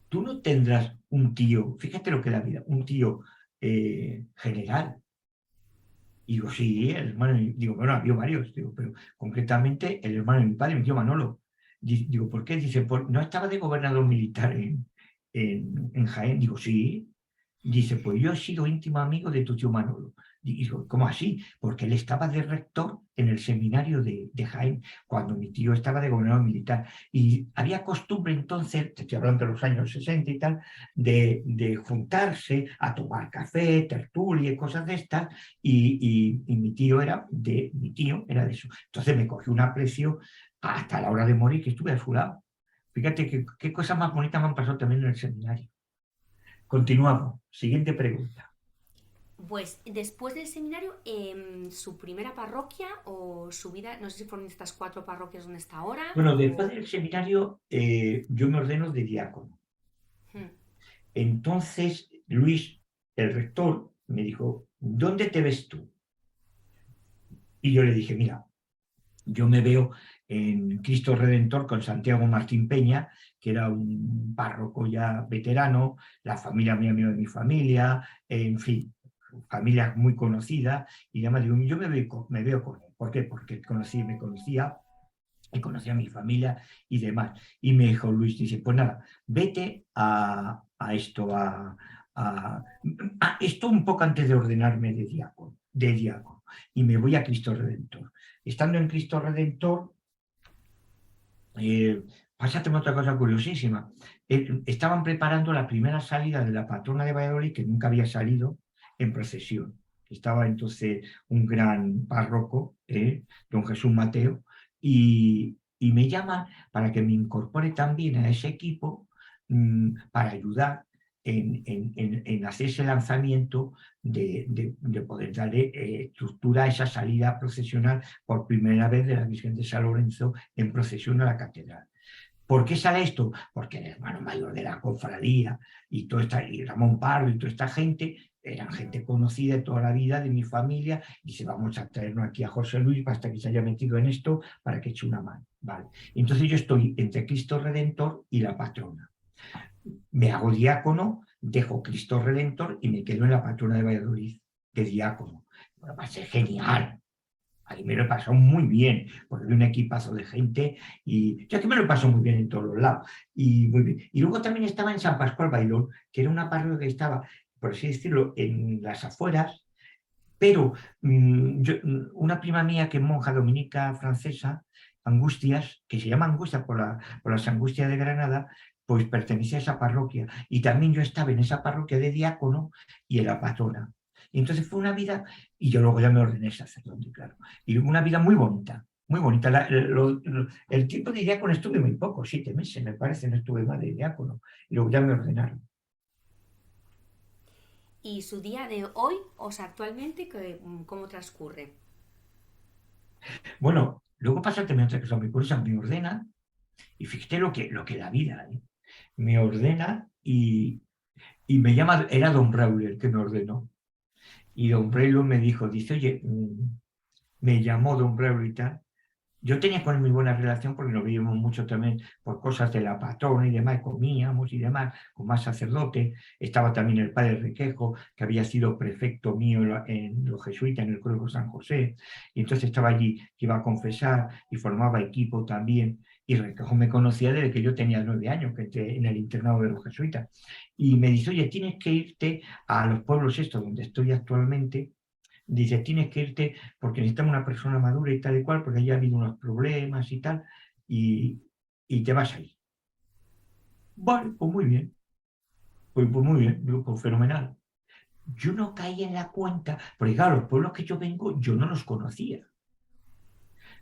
tú no tendrás un tío, fíjate lo que es la vida, un tío general. Y digo, sí, el hermano, digo, bueno, había varios, digo, pero concretamente el hermano de mi padre, mi tío Manolo. Digo, ¿por qué? Dice, ¿no estaba de gobernador militar en Jaén? Digo, sí. Dice, pues yo he sido íntimo amigo de tu tío Manolo. Digo, ¿cómo así? Porque él estaba de rector en el seminario de Jaén, cuando mi tío estaba de gobernador militar. Y había costumbre entonces, te estoy hablando de los años 60 y tal, de juntarse a tomar café, tertulia y cosas de estas, y mi tío era de eso. Entonces me cogió un aprecio hasta la hora de morir que estuve a su lado. Fíjate qué cosas más bonitas me han pasado también en el seminario. Continuamos. Siguiente pregunta. Pues después del seminario, su primera parroquia o su vida, no sé si fueron estas 4 parroquias donde está ahora, Bueno, después o... del seminario yo me ordeno de diácono. Hmm. Entonces Luis, el rector, me dijo, ¿dónde te ves tú? Y yo le dije, mira, yo me veo en Cristo Redentor con Santiago Martín Peña, que era un párroco ya veterano, la familia muy amigo de mi familia, en fin, familia muy conocida, y además digo, yo me veo con él. ¿Por qué? Porque me conocía y conocía a mi familia y demás. Y me dijo Luis, dice, pues nada, vete a esto, a esto un poco antes de ordenarme de diácono, y me voy a Cristo Redentor. Estando en Cristo Redentor, eh, pásate otra cosa curiosísima. Estaban preparando la primera salida de la patrona de Valladolid, que nunca había salido en procesión. Estaba entonces un gran párroco, don Jesús Mateo, y me llama para que me incorpore también a ese equipo, para ayudar en hacer ese lanzamiento de poder darle estructura a esa salida procesional por primera vez de la Virgen de San Lorenzo en procesión a la catedral. ¿Por qué sale esto? Porque el hermano mayor de la cofradía y Ramón Pardo y toda esta gente eran gente conocida de toda la vida de mi familia, y dice, vamos a traernos aquí a José Luis hasta que se haya metido en esto para que eche una mano. Vale. Entonces yo estoy entre Cristo Redentor y la patrona. Me hago diácono, dejo Cristo Redentor y me quedo en la patrona de Valladolid de diácono. Bueno, va a ser genial. Ahí me lo he pasado muy bien, porque vi un equipazo de gente, y yo aquí me lo paso muy bien en todos los lados. Y, muy bien. Y luego también estaba en San Pascual Bailón, que era una parroquia que estaba, por así decirlo, en las afueras, pero una prima mía que es monja dominica francesa, Angustias, que se llama Angustias por las Angustias de Granada, pues pertenecía a esa parroquia. Y también yo estaba en esa parroquia de diácono y en la patrona. Y entonces fue una vida, y yo luego ya me ordené sacerdote, claro. Y una vida muy bonita, muy bonita. El tiempo de diácono estuve muy poco, 7 meses, me parece, no estuve más de diácono. Y luego ya me ordenaron. Y su día de hoy, o sea, actualmente, ¿cómo transcurre? Bueno, luego pasa también otra cosa muy curiosa, me ordena. Y fíjate lo que la vida, ¿eh? Me ordena y me llama, era don Braulio el que me ordenó. Y don Braulio me dijo, dice, oye, me llamó don Braulio y tal. Yo tenía con él muy buena relación porque nos veíamos mucho también por cosas de la patrona y demás, comíamos y demás, con más sacerdote. Estaba también el padre Requejo, que había sido prefecto mío en los jesuitas, en el Colegio San José, y entonces estaba allí, que iba a confesar y formaba equipo también. Y Requejo me conocía desde que yo tenía 9 años, que entré en el internado de los jesuitas. Y me dice, oye, tienes que irte a los pueblos estos donde estoy actualmente. Dice, tienes que irte porque necesitamos una persona madura y tal y cual, porque ya ha habido unos problemas y tal, y, y te vas a ir. Vale, pues muy bien, pues muy bien, digo, pues fenomenal. Yo no caí en la cuenta, porque claro, los pueblos que yo vengo, yo no los conocía.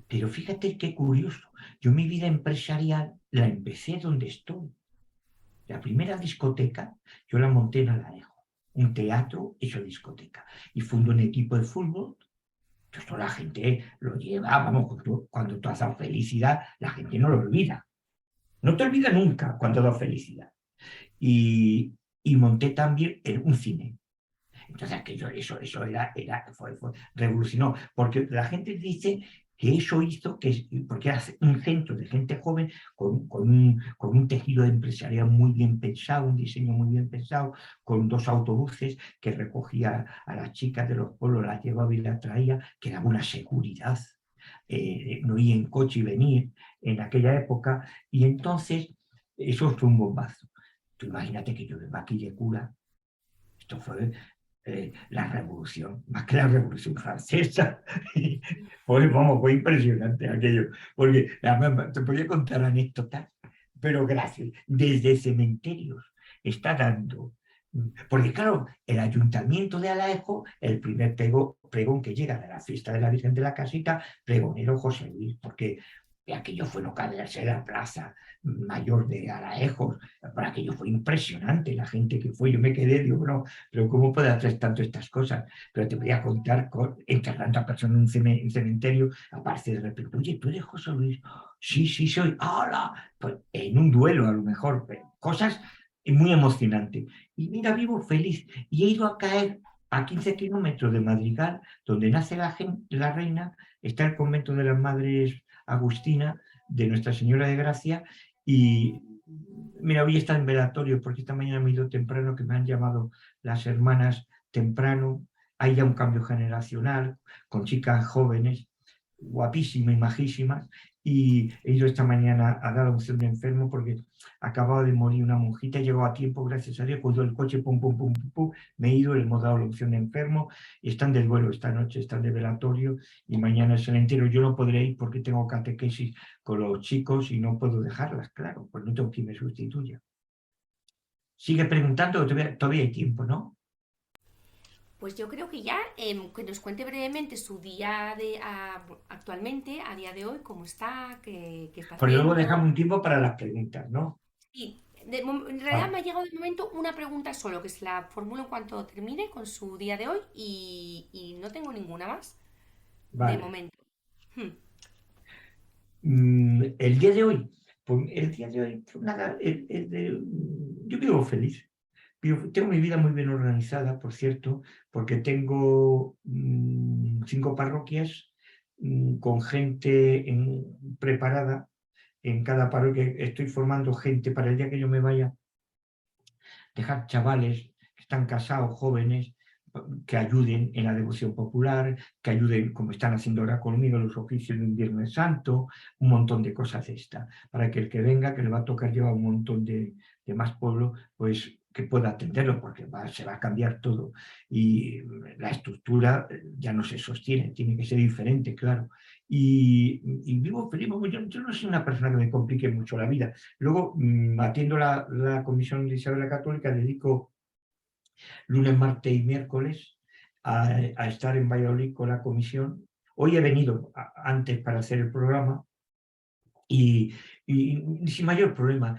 Pero fíjate qué curioso, yo mi vida empresarial la empecé donde estoy. La primera discoteca, yo la monté en Alarejo. un teatro, hizo discoteca. Y fundó un equipo de fútbol. Entonces toda la gente lo lleva, vamos, cuando tú has dado felicidad, la gente no lo olvida. No te olvida nunca cuando has dado felicidad. Y monté también un cine. Entonces aquello, eso revolucionó, porque la gente dice que eso hizo, porque era un centro de gente joven con un tejido empresarial muy bien pensado, un diseño muy bien pensado, con 2 autobuses que recogía a las chicas de los pueblos, las llevaba y las traía, que daba una seguridad, no ir en coche y venir en aquella época, y entonces eso fue un bombazo. Tú imagínate que yo de maquille cura, esto fue la revolución, más que la revolución francesa. Pues vamos, fue impresionante aquello, porque además, te podía contar anécdotas, pero gracias, desde cementerios está dando, porque claro, el ayuntamiento de Alaejo, el primer pregón que llega de la fiesta de la Virgen de la Casita, pregonero José Luis, porque aquello fue no caerse de la plaza mayor de Alaejos, para aquello fue impresionante la gente que fue, yo me quedé, digo, no, pero ¿cómo puede hacer tanto estas cosas? Pero te voy a contar, enterrando a personas en un cementerio, aparece de repente, oye, ¿tú eres José Luis? Sí, sí, soy. ¡Hala! Pues en un duelo a lo mejor, pero cosas muy emocionantes. Y mira, vivo feliz. Y he ido a caer a 15 kilómetros de Madrigal, donde nace la reina, está el convento de las Madres Agustina, de Nuestra Señora de Gracia, y mira, hoy está en velatorio, porque esta mañana me he ido temprano, que me han llamado las hermanas temprano, hay ya un cambio generacional, con chicas jóvenes, guapísimas y majísimas, y he ido esta mañana a dar la unción de enfermo porque acababa de morir una monjita, he llegado a tiempo, gracias a Dios, cogió el coche, pum, pum, pum, pum, pum, me he ido, le hemos dado la unción de enfermo, y están del vuelo esta noche, están de velatorio, y mañana es el entero. Yo no podré ir porque tengo catequesis con los chicos y no puedo dejarlas, claro, pues no tengo quien me sustituya. Sigue preguntando, todavía hay tiempo, ¿no? Pues yo creo que ya, que nos cuente brevemente su día actualmente, a día de hoy, cómo está, qué está Porque luego haciendo. dejamos un tiempo para las preguntas, ¿no? Sí, en realidad Vale, me ha llegado de momento una pregunta solo, que se la formulo en cuanto termine con su día de hoy y no tengo ninguna más, de vale. momento. Hmm. El día de hoy, pues el día de hoy, pues nada, yo vivo feliz. Tengo mi vida muy bien organizada, por cierto, porque tengo 5 parroquias con gente preparada en cada parroquia. Estoy formando gente para el día que yo me vaya, dejar chavales que están casados, jóvenes, que ayuden en la devoción popular, que ayuden, como están haciendo ahora conmigo, en los oficios de un Viernes Santo, un montón de cosas de esta, para que el que venga, que le va a tocar llevar un montón de más pueblo, pues que pueda atenderlo, porque se va a cambiar todo. Y la estructura ya no se sostiene, tiene que ser diferente, claro. Y vivo feliz, yo no soy una persona que me complique mucho la vida. Luego, atiendo la Comisión de Isabel la Católica, dedico lunes, martes y miércoles a estar en Valladolid con la comisión. Hoy he venido antes para hacer el programa y, y sin mayor problema.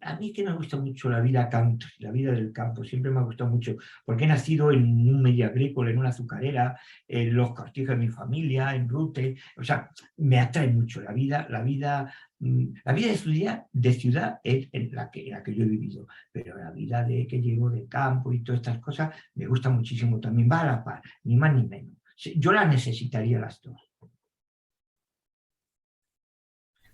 A mí que me gusta mucho la vida country, la vida del campo, siempre me ha gustado mucho, porque he nacido en un medio agrícola, en una azucarera, en los cortijos de mi familia, en Rute, o sea, me atrae mucho la vida de ciudad es en la que yo he vivido, pero la vida que llevo de campo y todas estas cosas me gusta muchísimo también, va a la par, ni más ni menos. Yo las necesitaría las dos.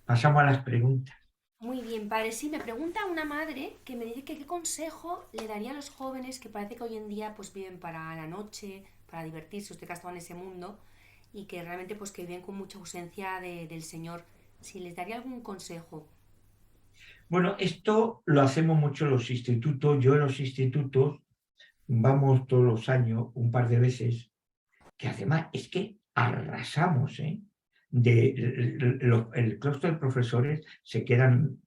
Pasamos a las preguntas. Muy bien, padre. Sí, me pregunta una madre que me dice que qué consejo le daría a los jóvenes que parece que hoy en día pues viven para la noche, para divertirse, usted que ha estado en ese mundo, y que realmente pues que viven con mucha ausencia del Señor. Si les daría algún consejo. Bueno, esto lo hacemos mucho en los institutos. Yo en los institutos vamos todos los años, un par de veces, que además es que arrasamos, ¿eh? El claustro de profesores se quedan,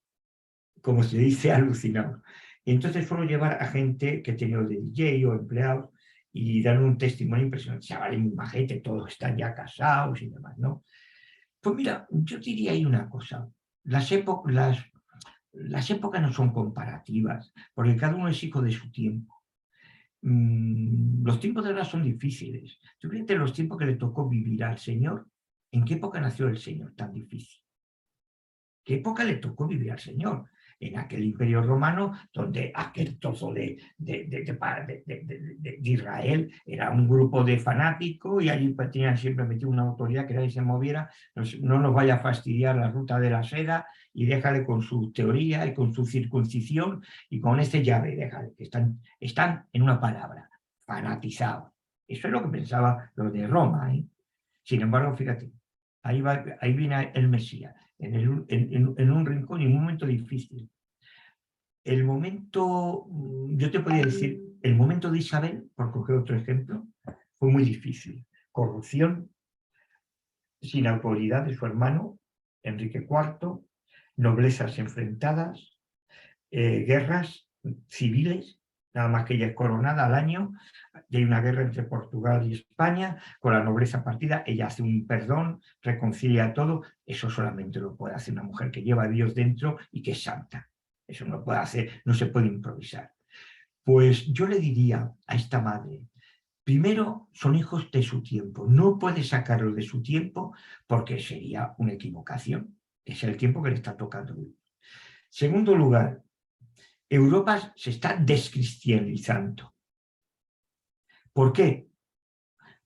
como se dice, alucinados. Y entonces suelo llevar a gente que he tenido de DJ o empleados y dan un testimonio impresionante. Chavales muy majete, todos están ya casados y demás, ¿no? Pues mira, yo diría ahí una cosa. Las épocas no son comparativas, porque cada uno es hijo de su tiempo. Los tiempos de ahora son difíciles. Tú fíjate los tiempos que le tocó vivir al Señor. ¿En qué época nació el Señor tan difícil? ¿Qué época le tocó vivir al Señor? En aquel imperio romano, donde aquel trozo de Israel era un grupo de fanáticos y allí pues, tenían siempre metido una autoridad que nadie se moviera, no nos vaya a fastidiar la ruta de la seda y déjale con su teoría y con su circuncisión y con este llave, déjale, que están en una palabra, fanatizados. Eso es lo que pensaba los de Roma. Sin embargo, fíjate, ahí viene el Mesías en un rincón y en un momento difícil. El momento, yo te podría decir, el momento de Isabel, por coger otro ejemplo, fue muy difícil. Corrupción, sin autoridad de su hermano, Enrique IV, noblezas enfrentadas, guerras civiles, nada más que ella es coronada al año, y hay una guerra entre Portugal y España, con la nobleza partida, ella hace un perdón, reconcilia todo, eso solamente lo puede hacer una mujer que lleva a Dios dentro y que es santa. Eso no puede hacer, no se puede improvisar. Pues yo le diría a esta madre, primero, son hijos de su tiempo, no puede sacarlos de su tiempo porque sería una equivocación, es el tiempo que le está tocando. Segundo lugar, Europa se está descristianizando. ¿Por qué?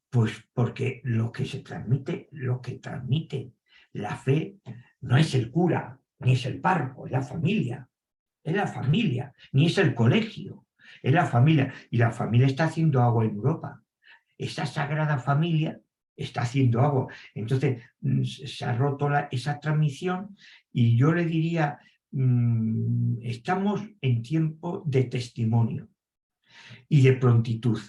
Pues porque lo que transmite la fe no es el cura, ni es el párroco, es la familia, ni es el colegio, es la familia. Y la familia está haciendo agua en Europa. Esa sagrada familia está haciendo agua. Entonces, se ha roto esa transmisión y yo le diría, estamos en tiempo de testimonio y de prontitud.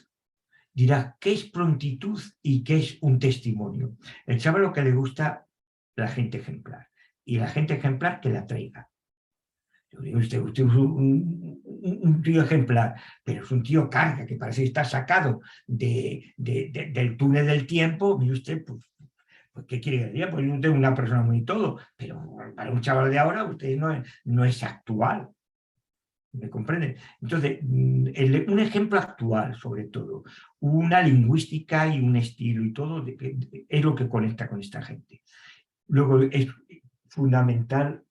Dirá, ¿qué es prontitud y qué es un testimonio? El chaval lo que le gusta la gente ejemplar. Y la gente ejemplar que la traiga. Usted es un tío ejemplar, pero es un tío carga, que parece que está sacado del túnel del tiempo. Mire usted, pues ¿qué quiere que diga? Pues usted es una persona muy todo, pero para un chaval de ahora usted no es actual. ¿Me comprende? Entonces, un ejemplo actual, sobre todo, una lingüística y un estilo y todo, es lo que conecta con esta gente. Luego, es fundamental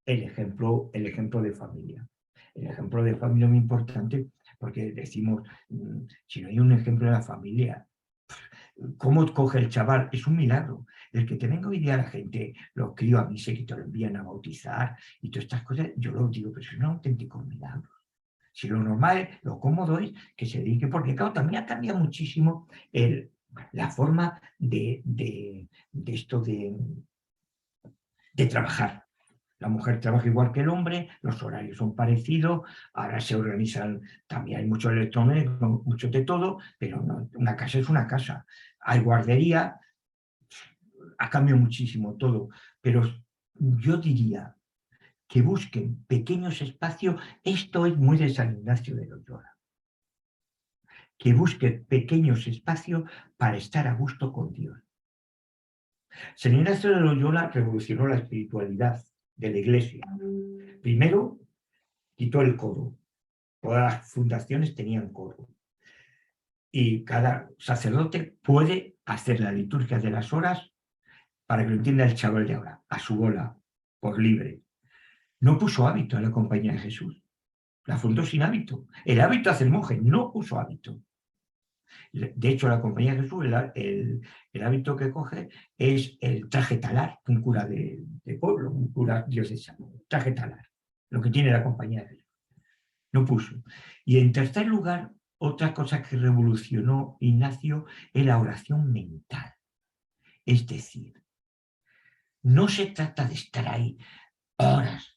el ejemplo de familia. El ejemplo de familia es muy importante porque decimos, si no hay un ejemplo de la familia, ¿cómo coge el chaval? Es un milagro. El que te venga hoy día la gente, los críos a misa que te lo envían a bautizar y todas estas cosas, yo lo digo, pero es un auténtico milagro. Si lo normal, lo cómodo es que se dedique, porque claro, también ha cambiado muchísimo la forma de esto de trabajar. La mujer trabaja igual que el hombre, los horarios son parecidos, ahora se organizan, también hay muchos electrónicos, mucho de todo, pero no, una casa es una casa. Hay guardería, ha cambiado muchísimo todo, pero yo diría que busquen pequeños espacios, esto es muy de San Ignacio de Loyola, que busquen pequeños espacios para estar a gusto con Dios. San Ignacio de Loyola revolucionó la espiritualidad de la Iglesia. Primero, quitó el coro. Todas las fundaciones tenían coro. Y cada sacerdote puede hacer la liturgia de las horas para que lo entienda el chaval de ahora, a su bola, por libre. No puso hábito en la Compañía de Jesús. La fundó sin hábito. El hábito hace el monje, no puso hábito. De hecho, la Compañía de Jesús, el hábito que coge es el traje talar, un cura de pueblo, un cura diocesano, traje talar, lo que tiene la Compañía de Jesús. No puso. Y en tercer lugar, otra cosa que revolucionó Ignacio es la oración mental. Es decir, no se trata de estar ahí horas,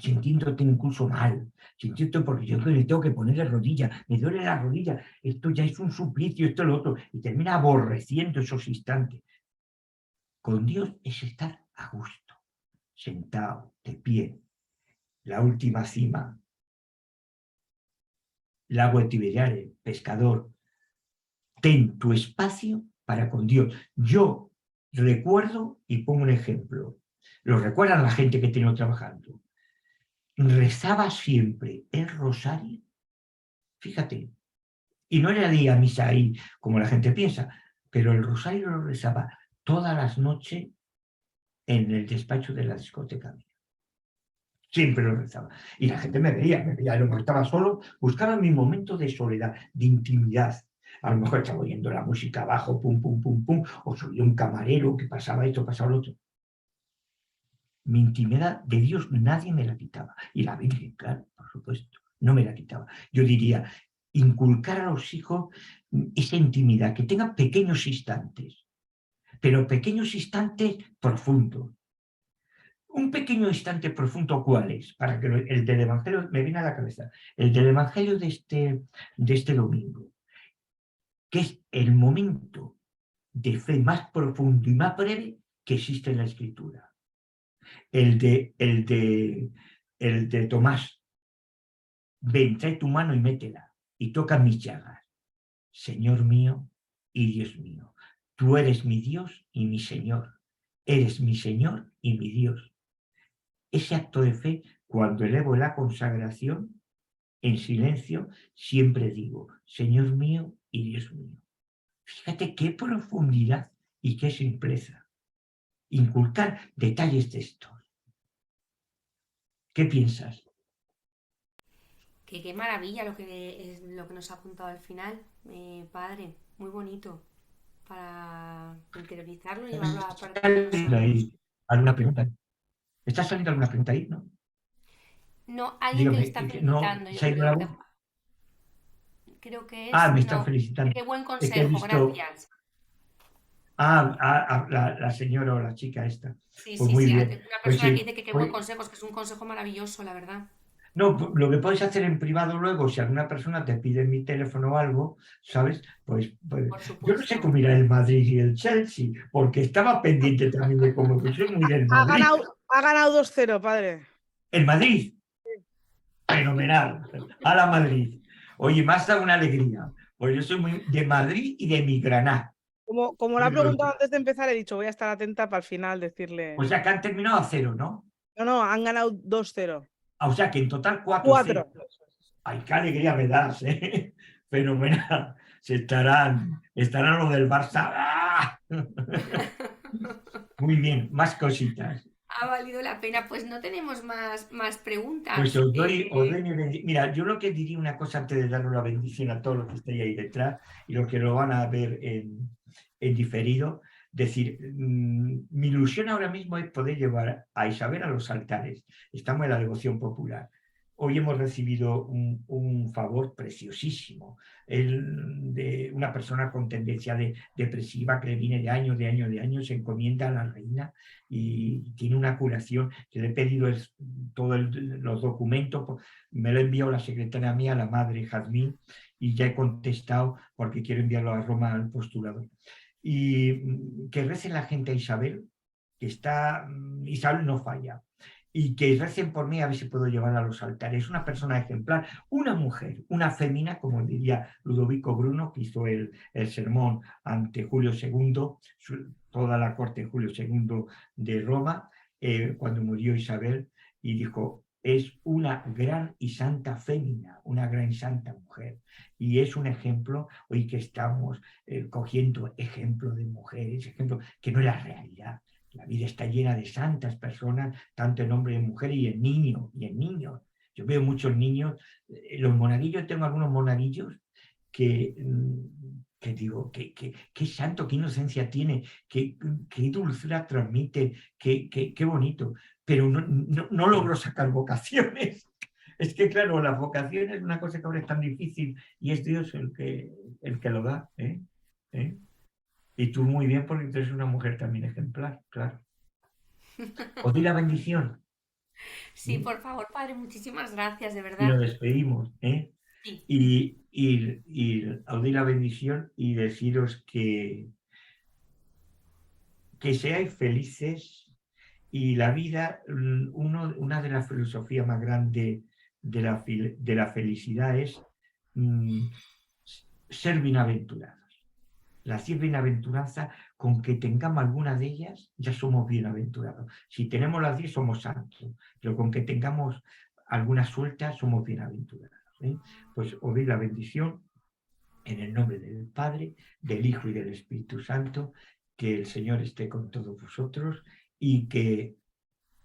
sintiéndote incluso mal, sintiéndote porque yo me tengo que poner de rodilla, me duele la rodilla, esto ya es un suplicio, esto es lo otro, y termina aborreciendo esos instantes. Con Dios es estar a gusto, sentado, de pie, la última cima, lago de Tiberiade, pescador, ten tu espacio para con Dios. Yo recuerdo, y pongo un ejemplo, lo recuerda la gente que tengo trabajando, rezaba siempre el rosario, fíjate, Y no le leía misa ahí, como la gente piensa, pero el rosario lo rezaba todas las noches en el despacho de la discoteca. Siempre lo rezaba. Y la gente me veía, a lo mejor estaba solo, buscaba mi momento de soledad, de intimidad. A lo mejor estaba oyendo la música abajo, pum, pum, pum, pum, o soy un camarero que pasaba esto, pasaba lo otro. Mi intimidad de Dios nadie me la quitaba. Y la Virgen, claro, por supuesto, no me la quitaba. Yo diría, inculcar a los hijos esa intimidad, que tengan pequeños instantes, pero pequeños instantes profundos. Un pequeño instante profundo, ¿cuál es? Para que el del Evangelio me viene a la cabeza. El del Evangelio de este domingo, que es el momento de fe más profundo y más breve que existe en la Escritura. El de Tomás. Ven, trae tu mano y métela, y toca mis llagas. Señor mío y Dios mío, tú eres mi Dios y mi Señor. Eres mi Señor y mi Dios. Ese acto de fe, cuando elevo la consagración, en silencio, siempre digo, Señor mío y Dios mío. Fíjate qué profundidad y qué simpleza. Inculcar detalles de estos. ¿Qué piensas? Que qué maravilla lo que nos ha contado al final, padre, muy bonito, para interiorizarlo y llevarlo a la práctica con nosotros. ¿Alguna pregunta? ¿Está saliendo alguna pregunta ahí? ¿No? No, alguien que le Dígame, está ¿no felicitando, yo se ha ido la voz? creo que Ah, es, me están no, felicitando. qué buen Es que he consejo, visto, gracias. la señora o la chica esta. Sí, Pues sí, muy sí, bien. una Pues persona que sí. dice que qué buen Pues, consejo, es que es un consejo maravilloso, la verdad, no, lo que puedes hacer en privado luego, si alguna persona te pide mi teléfono o algo, ¿sabes? Pues por yo no sé supuesto. cómo irá el Madrid y el Chelsea, porque estaba pendiente también de cómo, pues soy muy del Madrid. Ha ganado 2-0, padre. El Madrid, fenomenal. A la Madrid. Oye, me has dado una alegría. Pues yo soy muy de Madrid y de mi Granada. Como le ha preguntado antes de empezar, he dicho, voy a estar atenta para al final O decirle. sea que han terminado a cero, ¿no? No, no, han ganado 2-0. O sea que en total 4-0. 4. Ay, qué alegría me das, ¿eh? Fenomenal. Estarán los del Barça. ¡Ah! Muy bien, más cositas. Ha valido la pena, pues no tenemos más Pues preguntas. os doy mi bendición. Mira, yo lo que diría una cosa antes de daros la bendición a todos los que estáis ahí detrás y los que lo van a ver en diferido, decir, mi ilusión ahora mismo es poder llevar a Isabel a los altares. Estamos en la devoción popular. Hoy hemos recibido un favor preciosísimo de una persona con tendencia depresiva que le viene de años, de años, de años, se encomienda a la reina y tiene una curación que le he pedido todos los documentos, me lo ha enviado la secretaria mía, la madre Jazmín, y ya he contestado porque quiero enviarlo a Roma al postulador. Y que rece la gente a Isabel, que Isabel no falla, y que recen por mí a ver si puedo llevar a los altares. Una persona ejemplar, una mujer, una fémina, como diría Ludovico Bruno, que hizo el sermón ante Julio II, toda la corte de Julio II de Roma, cuando murió Isabel, y dijo, es una gran y santa fémina, una gran y santa mujer. Y es un ejemplo, hoy que estamos cogiendo ejemplo de mujeres, ejemplo que no es la realidad. La vida está llena de santas personas, tanto en hombres y en mujeres y en niños, Yo veo muchos niños, los monaguillos, tengo algunos monaguillos que, que digo, qué santo, qué inocencia tiene, qué dulzura transmite, qué bonito, pero no logro sacar vocaciones. Es que, claro, la vocación es una cosa que ahora es tan difícil y es Dios el que lo da. ¿Eh? ¿Eh? Y tú muy bien porque tú eres una mujer también ejemplar, claro. Os doy la bendición. Sí, por favor, padre, muchísimas gracias, de Y nos verdad. despedimos. Sí, Y os doy la bendición y deciros que seáis felices y la vida, una de las filosofías más grandes de la felicidad es mm, ser bienaventurados. Las 10 bienaventuranzas, con que tengamos alguna de ellas, ya somos bienaventurados. Si tenemos las 10, somos santos, pero con que tengamos alguna suelta, somos bienaventurados. Pues os doy la bendición En el nombre del Padre, del Hijo y del Espíritu Santo, que el Señor esté con todos vosotros y que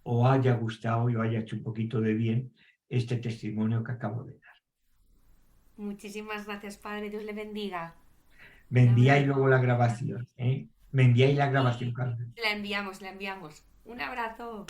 os haya gustado y os haya hecho un poquito de bien este testimonio que acabo de dar. Muchísimas gracias, Padre. Dios le bendiga. Me Un enviáis abrazo. luego la grabación, ¿eh? Me enviáis la grabación, Sí, Carmen. la enviamos, la enviamos. Un abrazo.